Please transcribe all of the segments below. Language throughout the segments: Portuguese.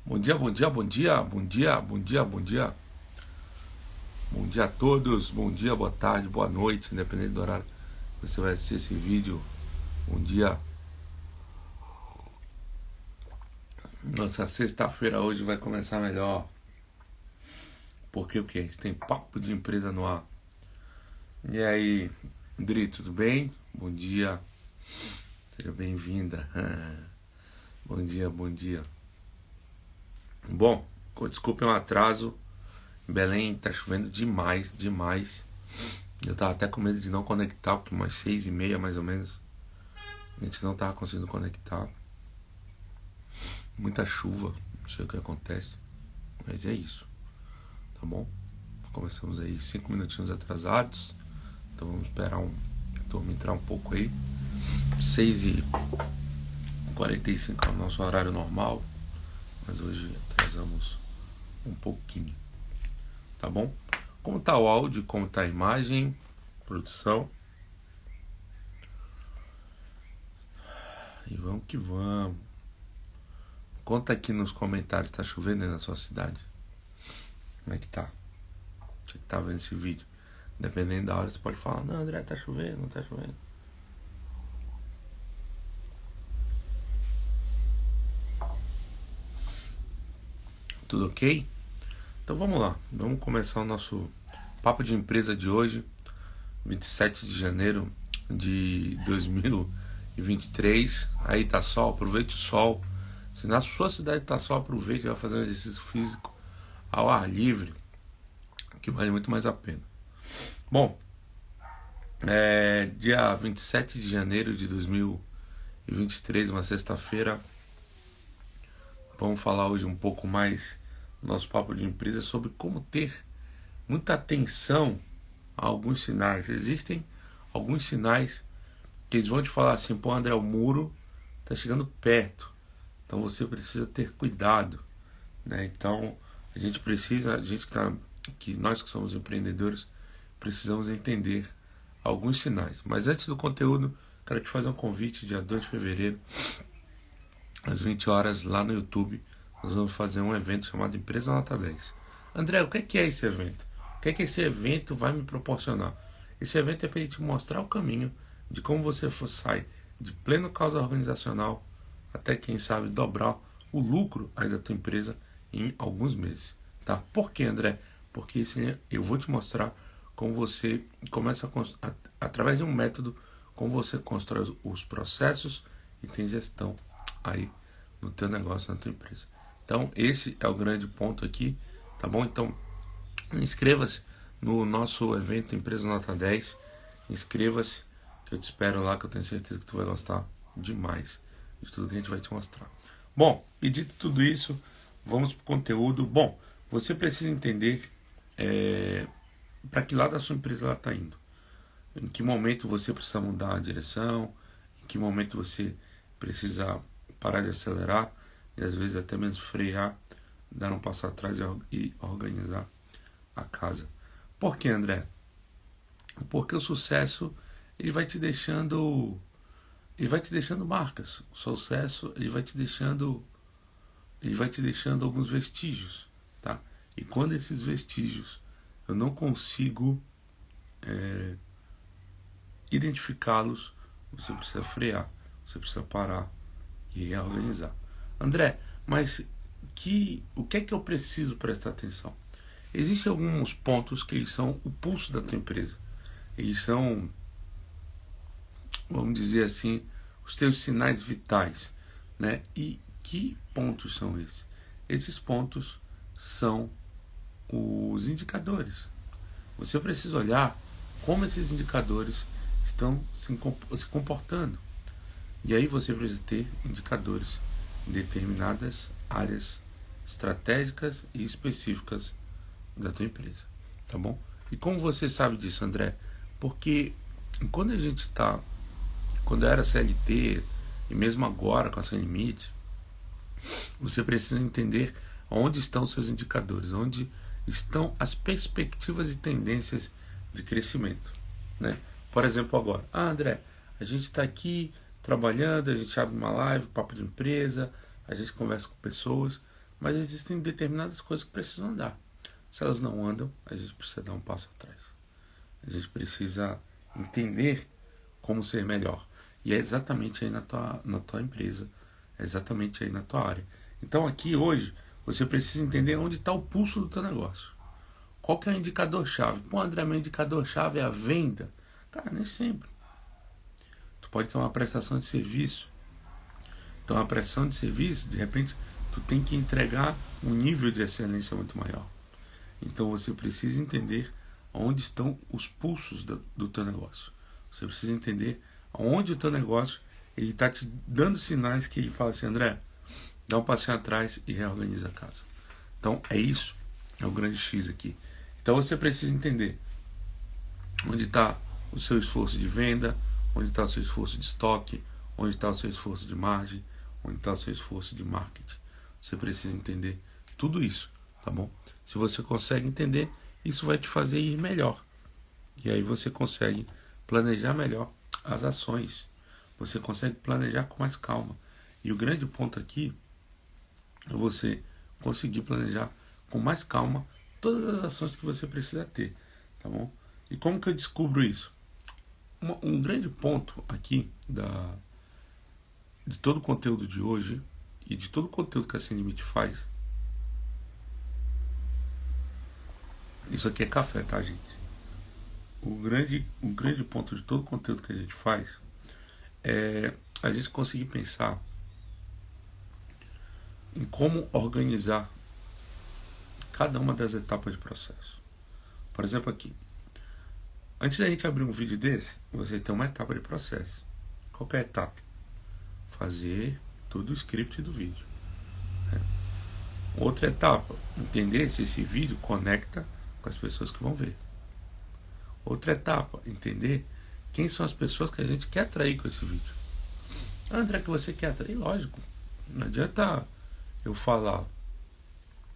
Bom dia, bom dia, bom dia, bom dia, bom dia, bom dia. Bom dia a todos, bom dia, boa tarde, boa noite, independente do horário que você vai assistir esse vídeo. Bom dia. Nossa sexta-feira hoje vai começar melhor. Por quê? Porque a gente tem papo de empresa no ar. E aí, Dri, tudo bem? Bom dia. Seja bem-vinda. Bom dia, bom dia. Bom, desculpem o atraso. Em Belém tá chovendo demais, demais. Eu tava até com medo de não conectar, porque umas 6h30 mais ou menos a gente não tava conseguindo conectar. Muita chuva, não sei o que acontece, mas é isso, tá bom? Começamos aí 5 minutinhos atrasados, então vamos esperar a turma entrar um pouco aí. 6h45 é o nosso horário normal, mas hoje atrasamos um pouquinho, tá bom? Como tá o áudio, como tá a imagem, produção? E vamos que vamos. Conta aqui nos comentários, tá chovendo aí na sua cidade? Como é que tá? Você que tá vendo esse vídeo. Dependendo da hora, você pode falar, não, André, tá chovendo, não tá chovendo. Tudo ok? Então vamos lá, vamos começar o nosso papo de empresa de hoje, 27 de janeiro de 2023. Aí tá sol, aproveite o sol. Se na sua cidade tá sol, aproveite, vai fazer um exercício físico ao ar livre, que vale muito mais a pena. Bom, dia 27 de janeiro de 2023, uma sexta-feira. Vamos falar hoje um pouco mais no nosso papo de empresa sobre como ter muita atenção a alguns sinais. Existem alguns sinais que eles vão te falar assim, pô, André, o muro está chegando perto, então você precisa ter cuidado, né? Então a gente que nós que somos empreendedores, precisamos entender alguns sinais. Mas antes do conteúdo, quero te fazer um convite, dia 2 de fevereiro, às 20 horas, lá no YouTube, nós vamos fazer um evento chamado Empresa Nota 10. André, o que é esse evento? O que é que esse evento vai me proporcionar? Esse evento é para te mostrar o caminho de como você sai de pleno caos organizacional até, quem sabe, dobrar o lucro aí da tua empresa em alguns meses. Tá? Por que, André? Porque eu vou te mostrar como você começa através de um método, como você constrói os processos e tem gestão aí no teu negócio, na tua empresa. Então esse é o grande ponto aqui, tá bom? Então inscreva-se no nosso evento Empresa Nota 10, inscreva-se, que eu te espero lá, que eu tenho certeza que tu vai gostar demais de tudo que a gente vai te mostrar. Bom, e dito tudo isso, vamos para o conteúdo. Bom, você precisa entender para que lado a sua empresa está indo. Em que momento você precisa mudar a direção, em que momento você precisa parar de acelerar e às vezes até mesmo frear, dar um passo atrás e organizar a casa. Por que, André? Porque o sucesso ele vai te deixando marcas. O sucesso ele vai te deixando alguns vestígios, tá? E quando esses vestígios eu não consigo identificá-los, você precisa frear, você precisa parar e reorganizar. André, mas o que é que eu preciso prestar atenção? Existem alguns pontos que eles são o pulso da tua empresa. Eles são, vamos dizer assim, os teus sinais vitais, né? E que pontos são esses? Esses pontos são os indicadores. Você precisa olhar como esses indicadores estão se comportando. E aí você precisa ter indicadores em determinadas áreas estratégicas e específicas da tua empresa, tá bom? E como você sabe disso, André? Porque quando eu era CLT e mesmo agora com a Sem Limite, você precisa entender onde estão os seus indicadores, onde estão as perspectivas e tendências de crescimento, né? Por exemplo, agora, André, a gente está aqui trabalhando, a gente abre uma live, papo de empresa, a gente conversa com pessoas, mas existem determinadas coisas que precisam andar. Se elas não andam, a gente precisa dar um passo atrás. A gente precisa entender como ser melhor. E é exatamente aí na tua empresa, é exatamente aí na tua área. Então aqui hoje, você precisa entender onde está o pulso do teu negócio. Qual que é o indicador-chave? Pô, André, meu indicador-chave é a venda. Cara, nem sempre. Tu pode ter uma prestação de serviço. Então a prestação de serviço, de repente, tu tem que entregar um nível de excelência muito maior. Então você precisa entender onde estão os pulsos do teu negócio. Você precisa entender onde o teu negócio ele está te dando sinais que ele fala assim, André, dá um passinho atrás e reorganiza a casa. Então é isso, é o grande X aqui. Então você precisa entender onde está o seu esforço de venda, onde está o seu esforço de estoque, onde está o seu esforço de margem, onde está o seu esforço de marketing. Você precisa entender tudo isso, tá bom? Se você consegue entender, isso vai te fazer ir melhor. E aí você consegue planejar melhor as ações. Você consegue planejar com mais calma. E o grande ponto aqui é você conseguir planejar com mais calma todas as ações que você precisa ter, tá bom? E como que eu descubro isso? Um grande ponto aqui de todo o conteúdo de hoje e de todo o conteúdo que a Sem Limite faz. Isso aqui é café, tá, gente? O grande ponto de todo o conteúdo que a gente faz é a gente conseguir pensar em como organizar cada uma das etapas de processo. Por exemplo, aqui. Antes da gente abrir um vídeo desse, você tem uma etapa de processo. Qual que é a etapa? Fazer todo o script do vídeo. Outra etapa, entender se esse vídeo conecta com as pessoas que vão ver. Outra etapa, entender quem são as pessoas que a gente quer atrair com esse vídeo. André, que você quer atrair? Lógico. Não adianta eu falar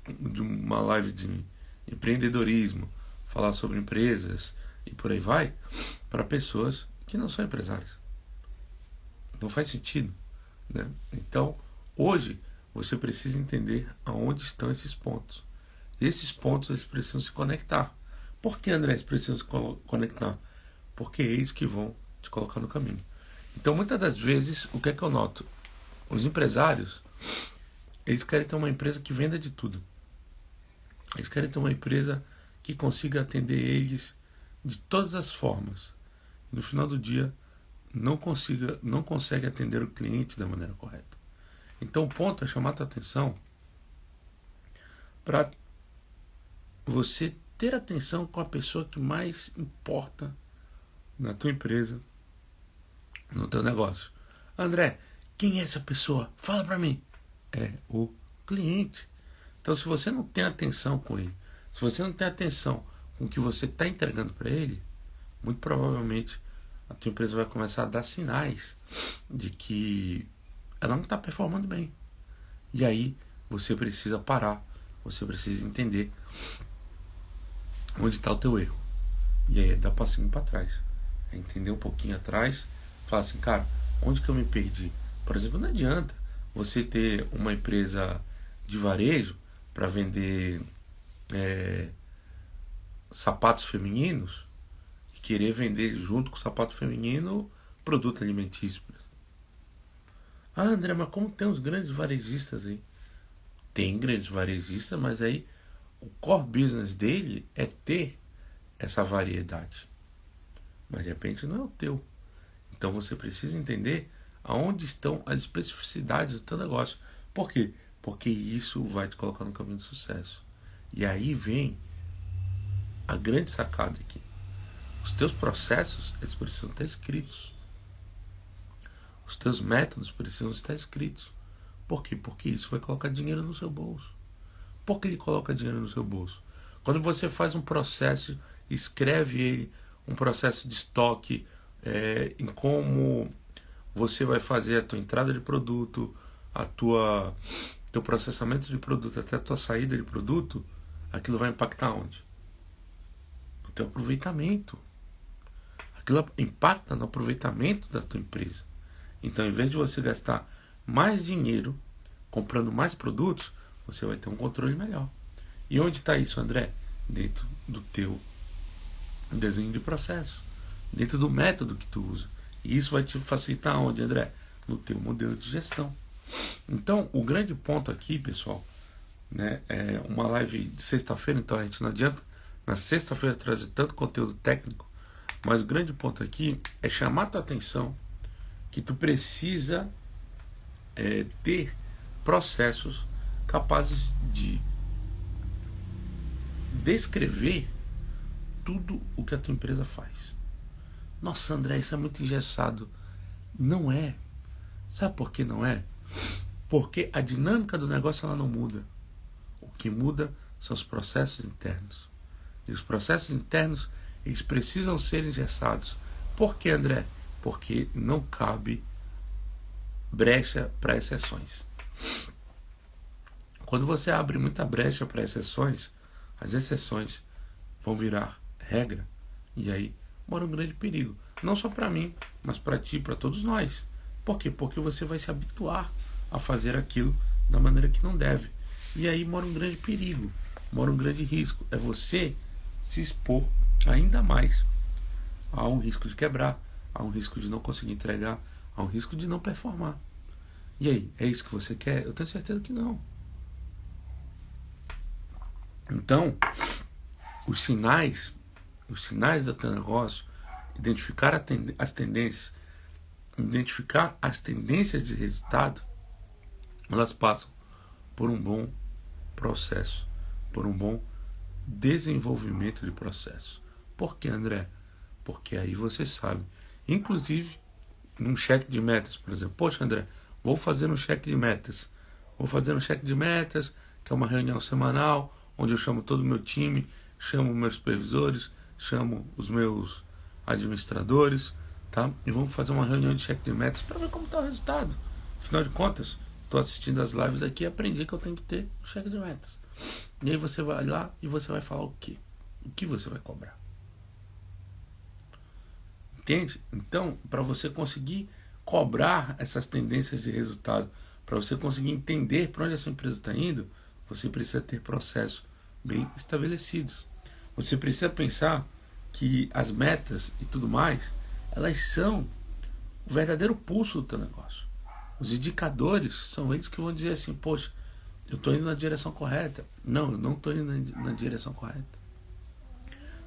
de uma live de empreendedorismo, falar sobre empresas e por aí vai, para pessoas que não são empresárias. Não faz sentido, né? Então, hoje, você precisa entender aonde estão esses pontos. E esses pontos eles precisam se conectar. Por que, André, eles precisam se conectar? Porque é eles que vão te colocar no caminho. Então, muitas das vezes, o que é que eu noto? Os empresários, eles querem ter uma empresa que venda de tudo. Eles querem ter uma empresa que consiga atender eles de todas as formas. E no final do dia, não consegue atender o cliente da maneira correta. Então, o ponto é chamar a tua atenção para você ter atenção com a pessoa que mais importa na tua empresa, no teu negócio. André, quem é essa pessoa? Fala para mim. É o cliente. Então, se você não tem atenção com ele, se você não tem atenção com o que você está entregando para ele, muito provavelmente a tua empresa vai começar a dar sinais de que ela não está performando bem. E aí você precisa parar, você precisa entender onde está o teu erro. E aí é dar passinho para trás. É entender um pouquinho atrás, falar assim, cara, onde que eu me perdi? Por exemplo, não adianta você ter uma empresa de varejo para vender sapatos femininos e querer vender junto com o sapato feminino produto alimentício. Ah, André, mas como tem os grandes varejistas aí? Tem grandes varejistas, mas aí o core business dele é ter essa variedade. Mas de repente não é o teu. Então você precisa entender aonde estão as especificidades do teu negócio. Por quê? Porque isso vai te colocar no caminho do sucesso. E aí vem a grande sacada aqui. Os teus processos, eles precisam estar escritos. Os teus métodos precisam estar escritos. Por quê? Porque isso vai colocar dinheiro no seu bolso. Por que ele coloca dinheiro no seu bolso? Quando você faz um processo, escreve ele, um processo de estoque, em como você vai fazer a tua entrada de produto, teu processamento de produto até a tua saída de produto, aquilo vai impactar onde? No teu aproveitamento. Aquilo impacta no aproveitamento da tua empresa. Então, em vez de você gastar mais dinheiro comprando mais produtos, você vai ter um controle melhor. E onde está isso, André? Dentro do teu desenho de processo, dentro do método que tu usa. E isso vai te facilitar onde, André? No teu modelo de gestão. Então, o grande ponto aqui, pessoal, né, é uma live de sexta-feira, então a gente não adianta na sexta-feira trazer tanto conteúdo técnico, mas o grande ponto aqui é chamar a tua atenção que tu precisa ter processos capazes de descrever tudo o que a tua empresa faz. Nossa, André, isso é muito engessado. Não é. Sabe por que não é? Porque a dinâmica do negócio ela não muda. O que muda são os processos internos. E os processos internos, eles precisam ser engessados. Por que, André? Porque não cabe brecha para exceções. Quando você abre muita brecha para exceções, as exceções vão virar regra. E aí mora um grande perigo. Não só para mim, mas para ti, para todos nós. Por quê? Porque você vai se habituar a fazer aquilo da maneira que não deve. E aí mora um grande perigo, mora um grande risco. É você se expor ainda mais a um risco de quebrar, a um risco de não conseguir entregar, a um risco de não performar. E aí, é isso que você quer? Eu tenho certeza que não. Então, os sinais do teu negócio, identificar as tendências, identificar as tendências de resultado, elas passam por um bom processo, por um bom desenvolvimento de processo. Por que, André? Porque aí você sabe, inclusive num cheque de metas, por exemplo. Poxa, André, vou fazer um cheque de metas. Vou fazer um cheque de metas, que é uma reunião semanal, onde eu chamo todo o meu time, chamo meus supervisores, chamo os meus administradores, tá? E vamos fazer uma reunião de cheque de metas para ver como está o resultado. Afinal de contas, estou assistindo as lives aqui e aprendi que eu tenho que ter um cheque de metas. E aí você vai lá e você vai falar o quê? O que você vai cobrar? Entende? Então, para você conseguir cobrar essas tendências de resultado, para você conseguir entender para onde a sua empresa está indo, você precisa ter processos bem estabelecidos. Você precisa pensar que as metas e tudo mais, elas são o verdadeiro pulso do teu negócio. Os indicadores são eles que vão dizer assim, poxa, eu estou indo na direção correta. Não, eu não estou indo na direção correta.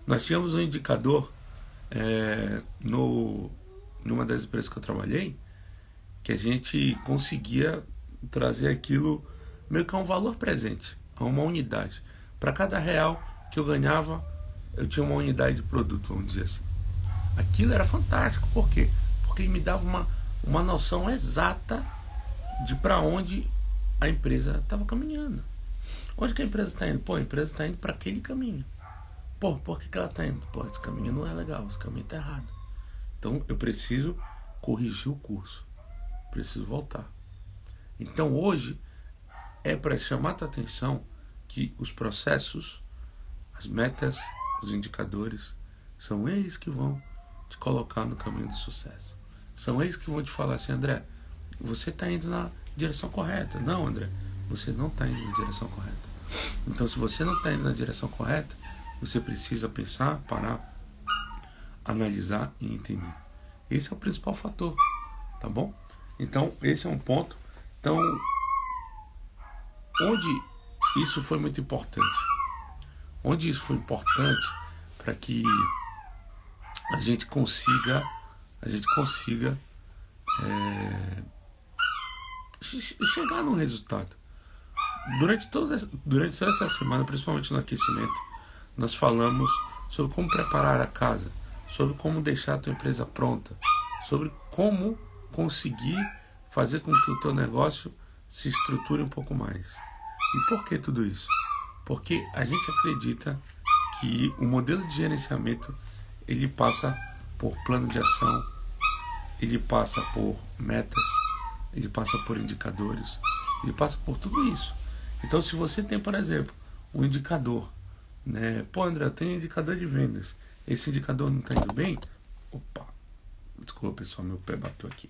Nós tínhamos um indicador numa das empresas que eu trabalhei, que a gente conseguia trazer aquilo meio que a um valor presente, a uma unidade. Para cada real que eu ganhava, eu tinha uma unidade de produto, vamos dizer assim. Aquilo era fantástico. Por quê? Porque ele me dava uma noção exata de para onde a empresa estava caminhando. Onde que a empresa está indo? Pô, a empresa está indo para aquele caminho. Pô, por que ela está indo? Pô, esse caminho não é legal, esse caminho está errado. Então eu preciso corrigir o curso. Preciso voltar. Então hoje é para chamar a tua atenção que os processos, as metas, os indicadores, são eles que vão te colocar no caminho do sucesso. São eles que vão te falar assim, André, você está indo na direção correta. Não, André, você não está indo na direção correta. Então, se você não está indo na direção correta, você precisa pensar, parar, analisar e entender. Esse é o principal fator, tá bom? Então, esse é um ponto. Então, onde isso foi muito importante? Onde isso foi importante para que a gente consiga chegar num resultado. Durante toda essa semana, principalmente no aquecimento, nós falamos sobre como preparar a casa, sobre como deixar a tua empresa pronta, sobre como conseguir fazer com que o teu negócio se estruture um pouco mais. E por que tudo isso? Porque a gente acredita que o modelo de gerenciamento ele passa por plano de ação, ele passa por metas, ele passa por indicadores, ele passa por tudo isso. Então, se você tem, por exemplo, um indicador, né? Pô, André, eu tenho indicador de vendas. Esse indicador não está indo bem? Opa, desculpa pessoal, meu pé bateu aqui.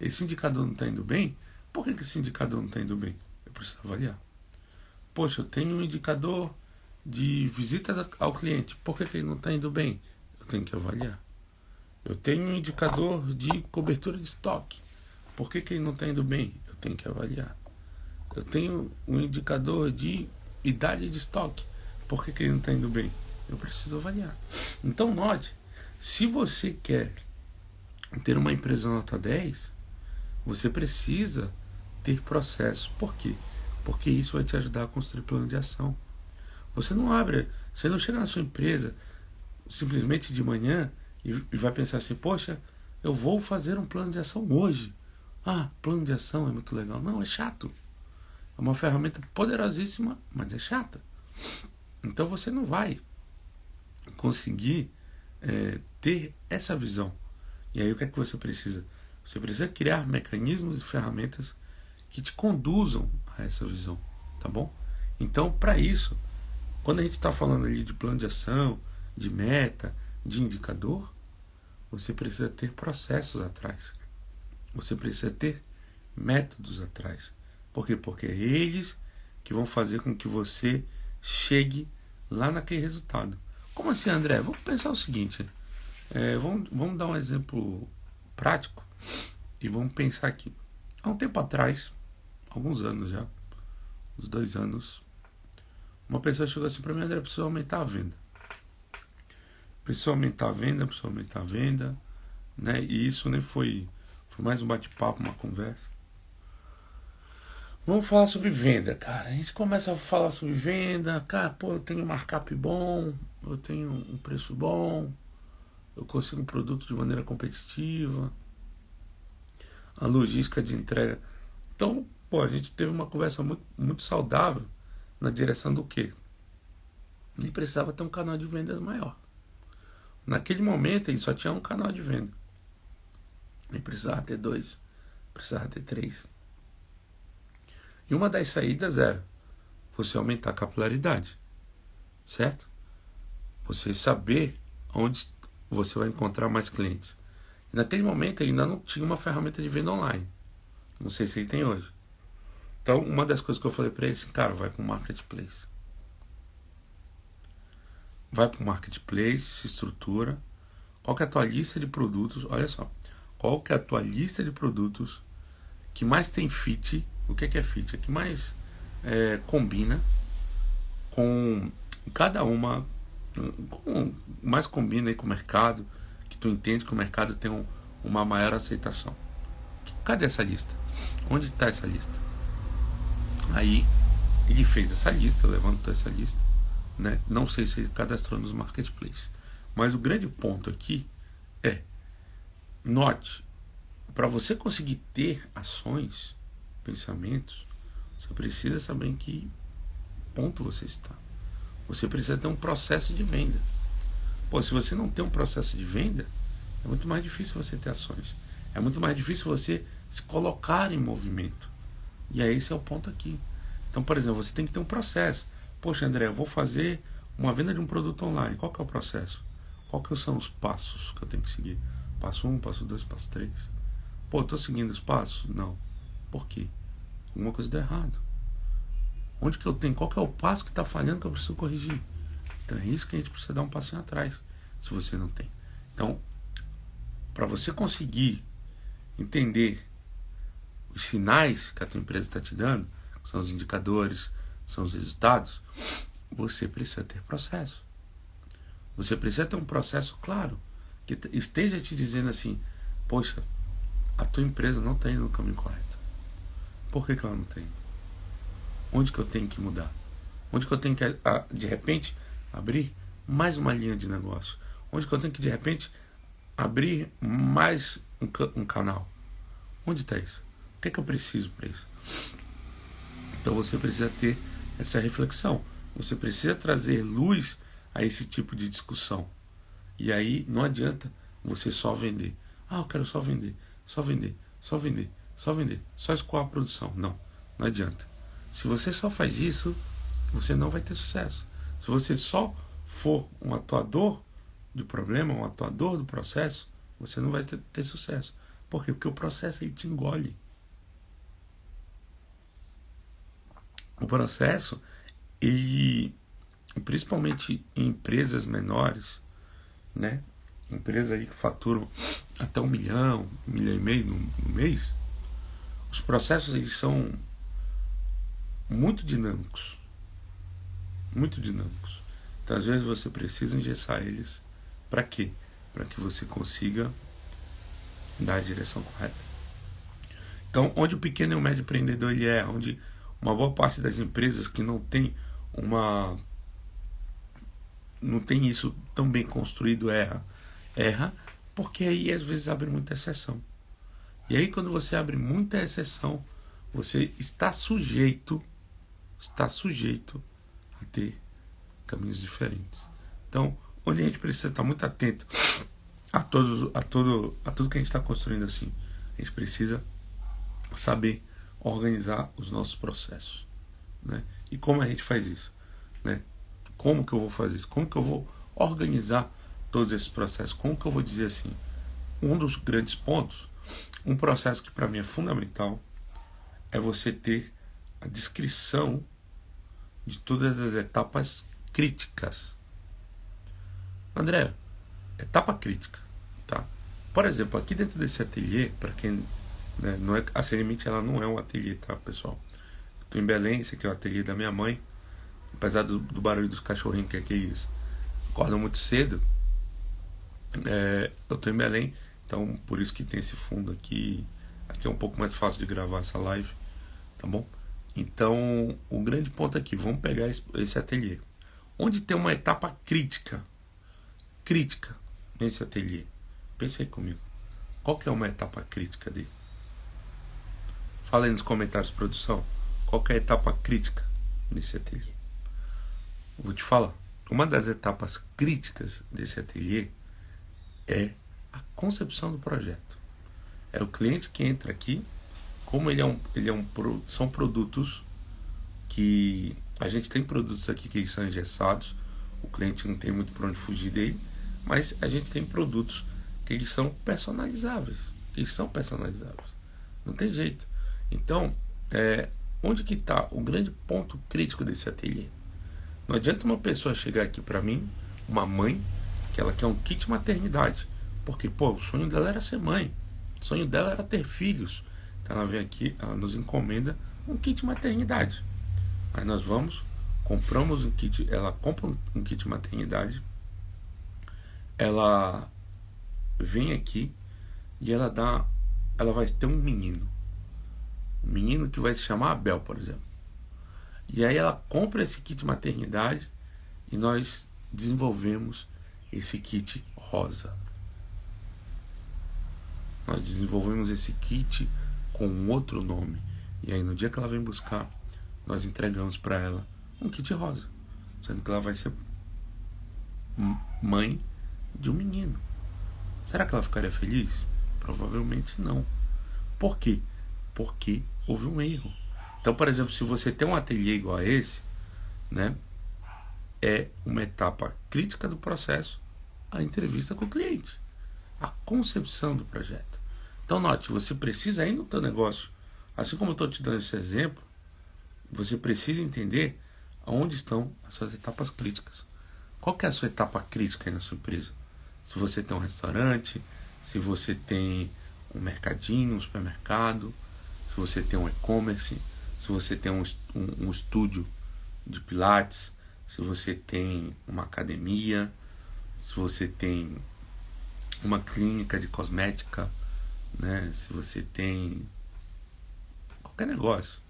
Esse indicador não está indo bem? Por que esse indicador não está indo bem? Eu preciso avaliar. Poxa, eu tenho um indicador de visitas ao cliente. Por que ele não está indo bem? Eu tenho que avaliar. Eu tenho um indicador de cobertura de estoque. Por que ele não está indo bem? Eu tenho que avaliar. Eu tenho um indicador de idade de estoque. Por que ele não está indo bem? Eu preciso avaliar. Então, note, se você quer ter uma empresa nota 10, você precisa ter processo. Por quê? Porque isso vai te ajudar a construir plano de ação. Você não chega na sua empresa simplesmente de manhã e vai pensar assim, poxa, eu vou fazer um plano de ação hoje. Ah, plano de ação é muito legal. Não, é chato. É uma ferramenta poderosíssima, mas é chata. Então você não vai conseguir ter essa visão. E aí o que é que você precisa? Você precisa criar mecanismos e ferramentas que te conduzam a essa visão, tá bom? Então, para isso, quando a gente está falando ali de plano de ação, de meta, de indicador, você precisa ter processos atrás. Você precisa ter métodos atrás. Por quê? Porque é eles que vão fazer com que você chegue lá naquele resultado. Como assim, André? Vamos pensar o seguinte. Vamos dar um exemplo prático e vamos pensar aqui. Há um tempo atrás, alguns anos já, uns 2 anos, uma pessoa chegou assim para mim, André, precisa aumentar a venda. Precisa aumentar a venda, né? E isso nem foi mais um bate-papo, uma conversa. Vamos falar sobre venda, cara. A gente começa a falar sobre venda, cara, pô, eu tenho um markup bom, eu tenho um preço bom, eu consigo um produto de maneira competitiva, a logística de entrega. Então, pô, a gente teve uma conversa muito, muito saudável na direção do quê? Ele precisava ter um canal de vendas maior. Naquele momento ele só tinha um canal de venda. Ele precisava ter 2, precisava ter 3. E uma das saídas era você aumentar a capilaridade, certo? Você saber onde você vai encontrar mais clientes. E naquele momento ele ainda não tinha uma ferramenta de venda online. Não sei se ele tem hoje. Então, uma das coisas que eu falei para ele é assim, cara, vai para o marketplace. Vai para o marketplace, se estrutura. Qual que é a tua lista de produtos? Olha só. Qual que é a tua lista de produtos que mais tem fit? O que é fit? É que mais combina com cada uma, mais combina aí com o mercado, que tu entende que o mercado tem uma maior aceitação. Cadê essa lista? Onde está essa lista? Aí ele fez essa lista, levantou essa lista, né? Não sei se ele cadastrou nos marketplaces, mas o grande ponto aqui é, note, para você conseguir ter ações, pensamentos, você precisa saber em que ponto você está. Você precisa ter um processo de venda. Pô, se você não tem um processo de venda, é muito mais difícil você ter ações. É muito mais difícil você se colocar em movimento. E aí esse é o ponto aqui. Então, por exemplo, você tem que ter um processo. Poxa, André, eu vou fazer uma venda de um produto online. Qual que é o processo? Qual que são os passos que eu tenho que seguir? Passo 1, passo 2, passo 3. Pô, eu estou seguindo os passos? Não. Por quê? Alguma coisa deu errado. Onde que eu tenho? Qual que é o passo que está falhando que eu preciso corrigir? Então é isso que a gente precisa dar um passinho atrás, se você não tem. Então, para você conseguir entender os sinais que a tua empresa está te dando, que são os indicadores, são os resultados, você precisa ter processo. Você precisa ter um processo claro, que esteja te dizendo assim, poxa, a tua empresa não está indo no caminho correto. Por que ela não está indo? Onde que eu tenho que mudar? Onde que eu tenho que, de repente, abrir mais uma linha de negócio? Onde que eu tenho que, de repente, abrir mais um canal? Onde está isso? O que é que eu preciso para isso? Então você precisa ter essa reflexão. Você precisa trazer luz a esse tipo de discussão. E aí não adianta você só vender. Ah, eu quero só vender, só vender, só vender, só vender, só escoar a produção. Não adianta. Se você só faz isso, você não vai ter sucesso. Se você só for um atuador do problema, um atuador do processo, você não vai ter sucesso. Por quê? Porque o processo ele te engole. O processo E principalmente em empresas menores, né? Empresas aí que faturam até 1 milhão, 1,5 milhão no mês, os processos eles são muito dinâmicos. Muito dinâmicos. Então, às vezes, você precisa engessar eles. Para quê? Para que você consiga dar a direção correta. Então, onde o pequeno e o médio empreendedor ele é, onde uma boa parte das empresas que não tem isso tão bem construído erra, porque aí às vezes abre muita exceção. E aí quando você abre muita exceção, você está sujeito a ter caminhos diferentes. Então, onde a gente precisa estar muito atento a tudo que a gente está construindo assim, a gente precisa saber organizar os nossos processos, né? E como a gente faz isso, né? Como que eu vou fazer isso? Como que eu vou organizar todos esses processos? Como que eu vou dizer assim? Um dos grandes pontos, um processo que para mim é fundamental, é você ter a descrição de todas as etapas críticas. André, etapa crítica, tá? Por exemplo, aqui dentro desse ateliê, para quem, né, não é, a Semente ela não é um ateliê, tá, pessoal? Estou em Belém, esse aqui é o ateliê da minha mãe. Apesar do barulho dos cachorrinhos que aqui eles acordam muito cedo, eu estou em Belém, então por isso que tem esse fundo aqui. Aqui é um pouco mais fácil de gravar essa live, tá bom? Então, o grande ponto aqui, vamos pegar esse ateliê. Onde tem uma etapa crítica nesse ateliê? Pensa aí comigo. Qual que é uma etapa crítica dele? Fala aí nos comentários, produção. Qual que é a etapa crítica nesse ateliê? Vou te falar. Uma das etapas críticas desse ateliê é a concepção do projeto. É o cliente que entra aqui, como são produtos que a gente tem produtos aqui que são engessados, o cliente não tem muito para onde fugir dele, mas a gente tem produtos que eles são personalizáveis, não tem jeito. Então, onde que está o grande ponto crítico desse ateliê? Não adianta uma pessoa chegar aqui para mim, uma mãe, que ela quer um kit maternidade, porque o sonho dela era ser mãe, o sonho dela era ter filhos. Então ela vem aqui, ela nos encomenda um kit maternidade. Aí nós compramos um kit, ela compra um kit maternidade, ela vem aqui e ela vai ter um menino que vai se chamar Abel, por exemplo. E aí ela compra esse kit maternidade e nós desenvolvemos esse kit rosa. Nós desenvolvemos esse kit com um outro nome. E aí no dia que ela vem buscar, nós entregamos para ela um kit rosa, sendo que ela vai ser mãe de um menino. Será que ela ficaria feliz? Provavelmente não. Por quê? Porque houve um erro. Então, por exemplo, se você tem um ateliê igual a esse, né, é uma etapa crítica do processo a entrevista com o cliente, a concepção do projeto. Então, note, você precisa ir no teu negócio, assim como eu estou te dando esse exemplo, você precisa entender aonde estão as suas etapas críticas. Qual que é a sua etapa crítica aí na sua empresa? Se você tem um restaurante, se você tem um mercadinho, um supermercado, se você tem um e-commerce, se você tem um estúdio de pilates, se você tem uma academia, se você tem uma clínica de cosmética, né? Se você tem qualquer negócio,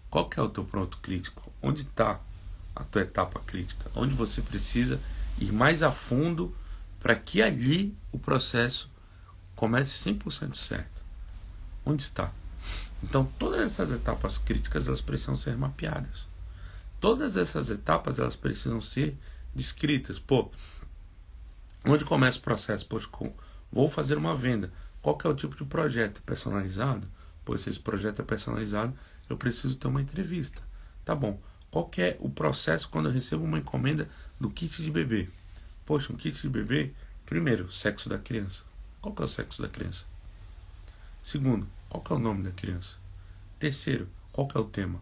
qual que é o teu ponto crítico? Onde está a tua etapa crítica? Onde você precisa ir mais a fundo para que ali o processo comece 100% certo? Onde está? Então, todas essas etapas críticas, elas precisam ser mapeadas. Todas essas etapas, elas precisam ser descritas. Onde começa o processo? Vou fazer uma venda. Qual que é o tipo de projeto? Personalizado? Se esse projeto é personalizado, eu preciso ter uma entrevista. Tá bom. Qual que é o processo quando eu recebo uma encomenda do kit de bebê? Um kit de bebê, primeiro, sexo da criança. Qual que é o sexo da criança? Segundo, qual que é o nome da criança? Terceiro, qual que é o tema?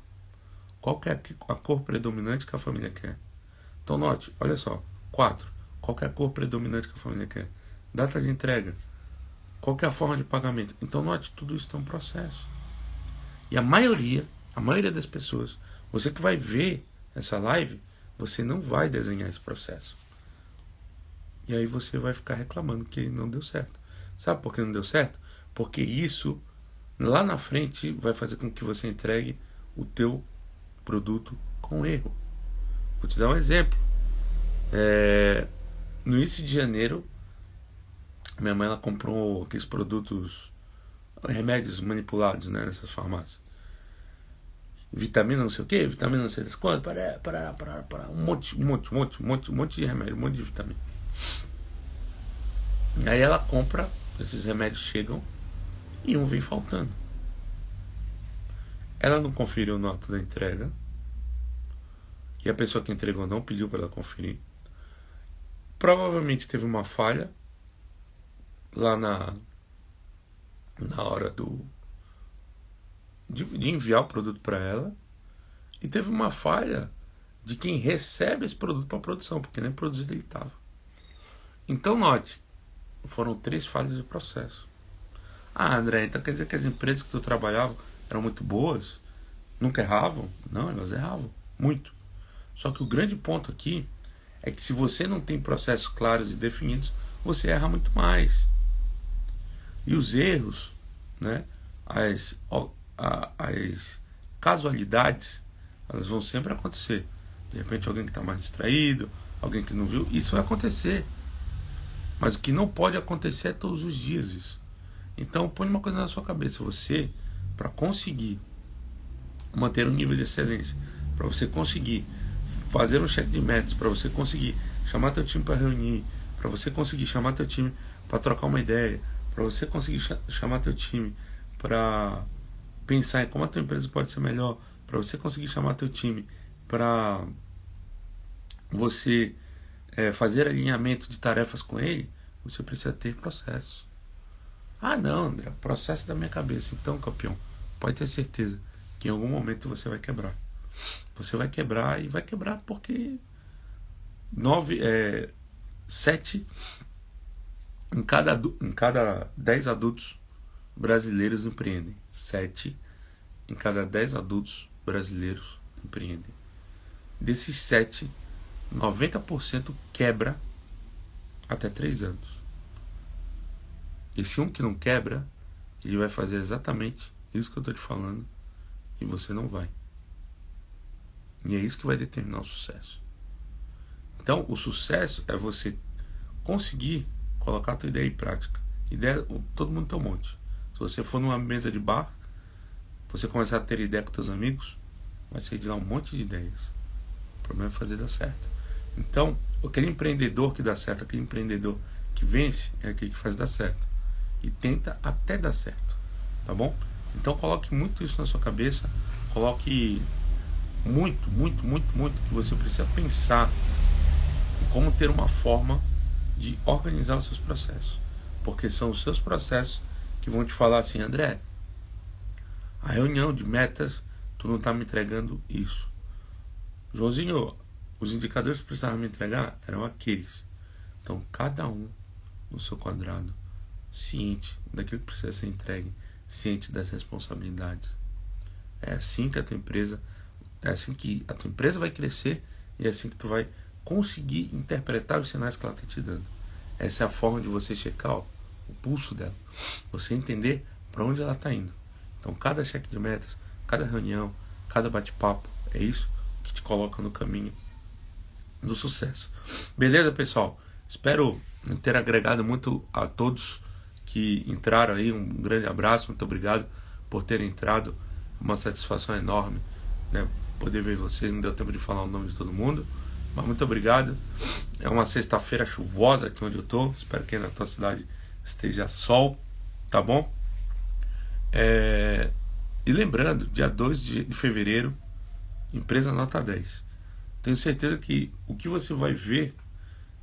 Qual que é a cor predominante que a família quer? Então note, olha só. 4. Qual que é a cor predominante que a família quer? Data de entrega. Qual que é a forma de pagamento? Então note, tudo isso tem um processo. E a maioria das pessoas, você que vai ver essa live, você não vai desenhar esse processo. E aí você vai ficar reclamando que não deu certo. Sabe por que não deu certo? Porque isso, lá na frente, vai fazer com que você entregue o teu produto com erro. Vou te dar um exemplo. No início de janeiro, minha mãe ela comprou aqueles produtos, remédios manipulados, né, nessas farmácias. Vitamina não sei o que, vitamina não sei das quantas, para um monte de remédio, um monte de vitamina. Aí ela compra, esses remédios chegam e um vem faltando. Ela não conferiu no ato da entrega e a pessoa que entregou não pediu para ela conferir. Provavelmente teve uma falha lá na hora de enviar o produto para ela, e teve uma falha de quem recebe esse produto para produção, porque nem produzido ele estava. Então note, foram 3 falhas de processo. Ah, André, então quer dizer que as empresas que tu trabalhava eram muito boas? Nunca erravam? Não, elas erravam muito. Só que o grande ponto aqui é que se você não tem processos claros e definidos, você erra muito mais. E os erros, né, as casualidades, elas vão sempre acontecer. De repente alguém que está mais distraído, alguém que não viu, isso vai acontecer. Mas o que não pode acontecer é todos os dias isso. Então põe uma coisa na sua cabeça, você, para conseguir manter um nível de excelência, para você conseguir fazer um check de metas, para você conseguir chamar teu time para reunir, para você conseguir chamar teu time para trocar uma ideia, para você conseguir chamar teu time para pensar em como a tua empresa pode ser melhor, para você conseguir chamar teu time para você fazer alinhamento de tarefas com ele, você precisa ter processo. Ah não, André, processo da minha cabeça. Então, campeão, pode ter certeza que em algum momento você vai quebrar. Você vai quebrar e vai quebrar porque 7 em cada 10 adultos brasileiros empreendem. 7 em cada 10 adultos brasileiros empreendem. Desses 7, 90% quebra até 3 anos. Esse um que não quebra, ele vai fazer exatamente isso que eu estou te falando e você não vai. E é isso que vai determinar o sucesso. Então, o sucesso é você conseguir colocar a tua ideia em prática. Ideia, todo mundo tem um monte. Se você for numa mesa de bar, você começar a ter ideia com teus amigos, vai sair de lá um monte de ideias. O problema é fazer dar certo. Então, aquele empreendedor que dá certo, aquele empreendedor que vence, é aquele que faz dar certo. E tenta até dar certo. Tá bom? Então coloque muito isso na sua cabeça. Coloque muito que você precisa pensar em como ter uma forma de organizar os seus processos. Porque são os seus processos que vão te falar assim: André, a reunião de metas, tu não está me entregando isso. Joãozinho, os indicadores que precisavam me entregar eram aqueles. Então cada um no seu quadrado, ciente daquilo que precisa ser entregue, ciente das responsabilidades. É assim que a tua empresa vai crescer, e é assim que tu vai conseguir interpretar os sinais que ela está te dando. Essa é a forma de você checar o pulso dela, você entender para onde ela está indo. Então cada cheque de metas, cada reunião, cada bate-papo, é isso que te coloca no caminho do sucesso. Beleza, pessoal? Espero ter agregado muito a todos que entraram aí. Um grande abraço, muito obrigado por terem entrado. Uma satisfação enorme, né, poder ver vocês. Não deu tempo de falar o nome de todo mundo, mas muito obrigado. É uma sexta-feira chuvosa aqui onde eu tô. Espero que aí na tua cidade esteja sol, tá bom? E lembrando, dia 2 de fevereiro, empresa nota 10. Tenho certeza que o que você vai ver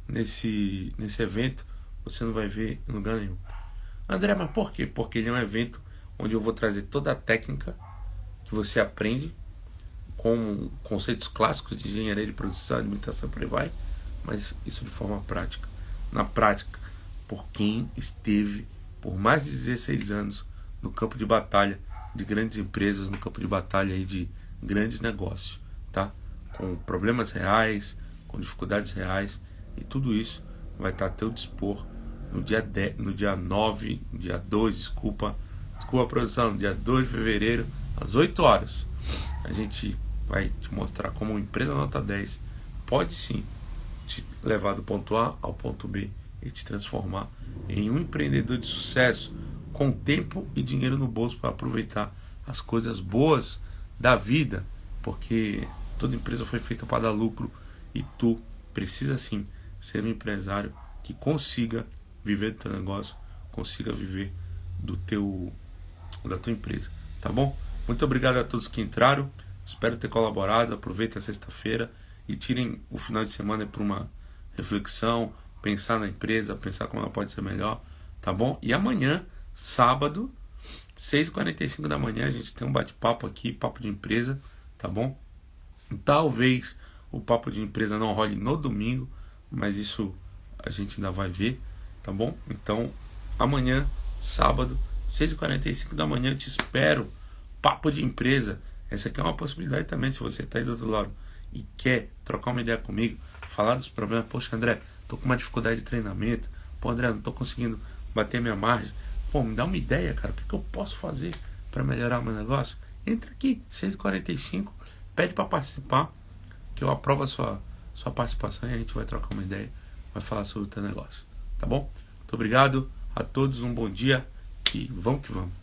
nesse evento, você não vai ver em lugar nenhum. André, mas por quê? Porque ele é um evento onde eu vou trazer toda a técnica que você aprende com conceitos clássicos de engenharia de produção, administração, por aí vai, mas isso de forma prática, na prática, por quem esteve por mais de 16 anos no campo de batalha de grandes empresas, no campo de batalha aí de grandes negócios, tá? Com problemas reais, com dificuldades reais, e tudo isso vai estar a teu dispor no dia 10, no dia 9, dia 2, desculpa produção, no dia 2 de fevereiro, às 8 horas. A gente vai te mostrar como uma empresa nota 10 pode sim te levar do ponto A ao ponto B e te transformar em um empreendedor de sucesso com tempo e dinheiro no bolso para aproveitar as coisas boas da vida, porque toda empresa foi feita para dar lucro e tu precisa sim ser um empresário que consiga viver do teu negócio, consiga viver da tua empresa, tá bom? Muito obrigado a todos que entraram, espero ter colaborado. Aproveitem a sexta-feira e tirem o final de semana para uma reflexão, pensar na empresa, pensar como ela pode ser melhor, tá bom? E amanhã, sábado, 6h45 da manhã, a gente tem um bate-papo aqui, papo de empresa, tá bom? Talvez o papo de empresa não role no domingo, mas isso a gente ainda vai ver, tá bom? Então, amanhã, sábado, 6h45 da manhã, eu te espero. Papo de empresa. Essa aqui é uma possibilidade também, se você está aí do outro lado e quer trocar uma ideia comigo, falar dos problemas. Poxa, André, tô com uma dificuldade de treinamento. Pô, André, não tô conseguindo bater minha margem. Pô, me dá uma ideia, cara, o que eu posso fazer para melhorar o meu negócio? Entra aqui, 6h45, pede para participar, que eu aprovo a sua participação e a gente vai trocar uma ideia, vai falar sobre o teu negócio, tá bom? Muito obrigado a todos, um bom dia e vamos que vamos.